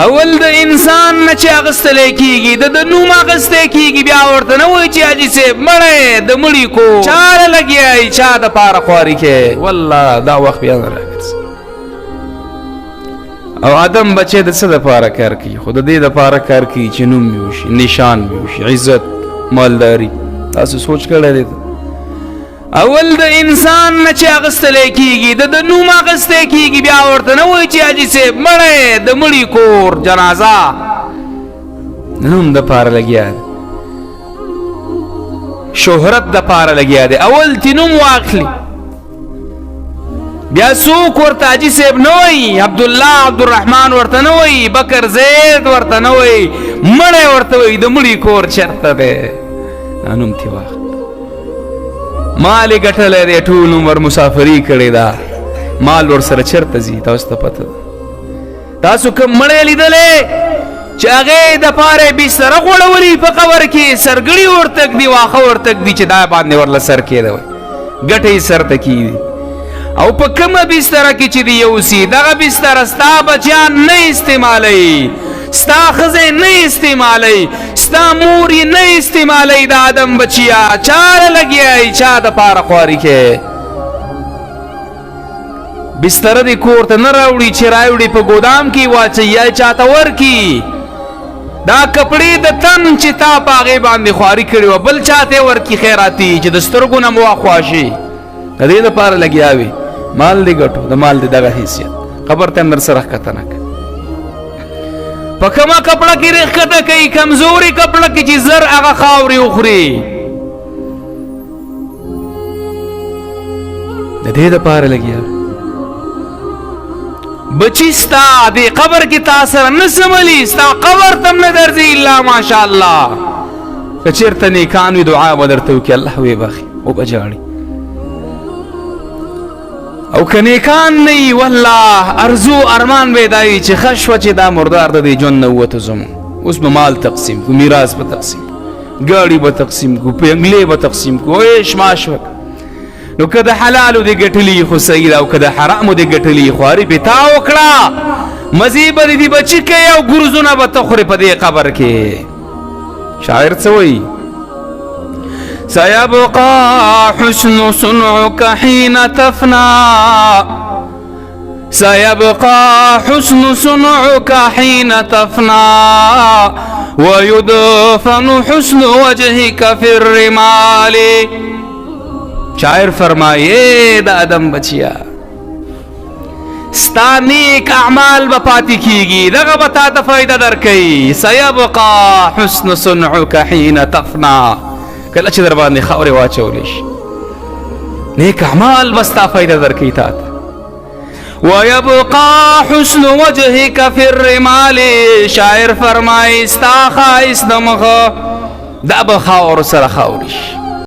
اول د انسان نه چې اغستلی کېږي د نوم اغستی کېږي بیا ورته نه وایي چې حاجي صاحب مړی د مړي کو چاله لګیای چا دپاره خواري کوې والله دا وخت بیا نه راګرځي او آدم بچی د څه دپاره کار کوي خو د دې دپاره کار کوي چې نوم مې وشي نشان مې وشي عزت مالداري تاسو سوچ کړی دی اول د انسان نه چې اغستلی کېږي د نوم اغستی کېږي بیا ورته نه وایي چې حاجي صاحب مړی د مړي کور جنازه د نوم دپاره لګیا دی شهرت دپاره لګیا دی اول تی نوم واخلي بیا څوک ورته حاجي صاحب نه وایي عبدالله عبدالرحمن ورته نه وایي بکر زید ورته نه وایي مړی ورته وایي د مړي کور چېرته دی دا نوم تې واخلي مال یې ګټلی دی ټول عمر مسافري کړې ده مال ورسره چېرته ځي تاسو ته پته ده تاسو کوم مړی لیدلی چې هغې دپاره یې بستره غوړولي په قبر کې سرګړي ورته ږدي واښه ورته ږدي چې دا باندې ورله سر کېده وی ګټه یې سر ته کېږي او په کومه بستره کې چې دی یوسي دغه بستره ستا بچیان نه استعمالوي ستا ښځې نه استعمالوي ستا مور یې نه استعمالوي د آدم بچیا چاله لګیای چا دپاره خواري کوې بستره دې کور ته نه راوړي چې راوړي په ګودام کې واچوي یا چاته ورکي دا کپړې د تن چې تا په هغې باندې خواري کړې وه بل چاته ورکي خیراتي چې د سترګو نه مو واخواشي د دې دپاره لګیا وي مال دې ګټو د مال دې دغه حیثیت قبر ته هم در سره ښکته نه کوي په کومه کپړه کې ښکته کوي کمزوري کپړه کې چې زر هغه خاورې وخوري د دې دپاره لګیا بچی ستا دې قبر کې تا سره نه سملي ستا قبر تم نه درځي الا ماشاءالله که چېرته نیکان وي دعا به درته وکړي الله ویې بخي وبه او که نیکان نه وي والله ارزو ارمان به دا وي چې ښه شوه چې دا مردار د دې ژوند نه ووته زموږ اوس به مال تقسیم کړو میراث به تقسیم ګاډي به تقسیم کړو بنګلې به تقسیم کړو عیش معاش وکړو نو که د حلالو دې ګټلي خو صحیح ده او که د حرامو دې ګټلي خواري پې تا وکړه مزې به دې بچي کوي او ګرزونه به ته خورې په دې قبر کې شاعر څه وایي سيبقى حسن صنعك حين تفنى سيبقى حسن صنعك حين تفنى ويدفن حسن وجهك في الرمال شاعر فرمائے دا آدم بچیا ستا نیک اعمال با پاتی کیگی دغه بتا تا فائدہ در کئی سيبقى حسن صنعك حين تفنى کله چې در باندې خاورې واچولی شي نیک اعمال به ستا فایده درکوي تا ته ویبقا حسن وجهک فی الرمال شاعر فرمایي ستا ښایست د مخه دا به خاورو سره خاوري شي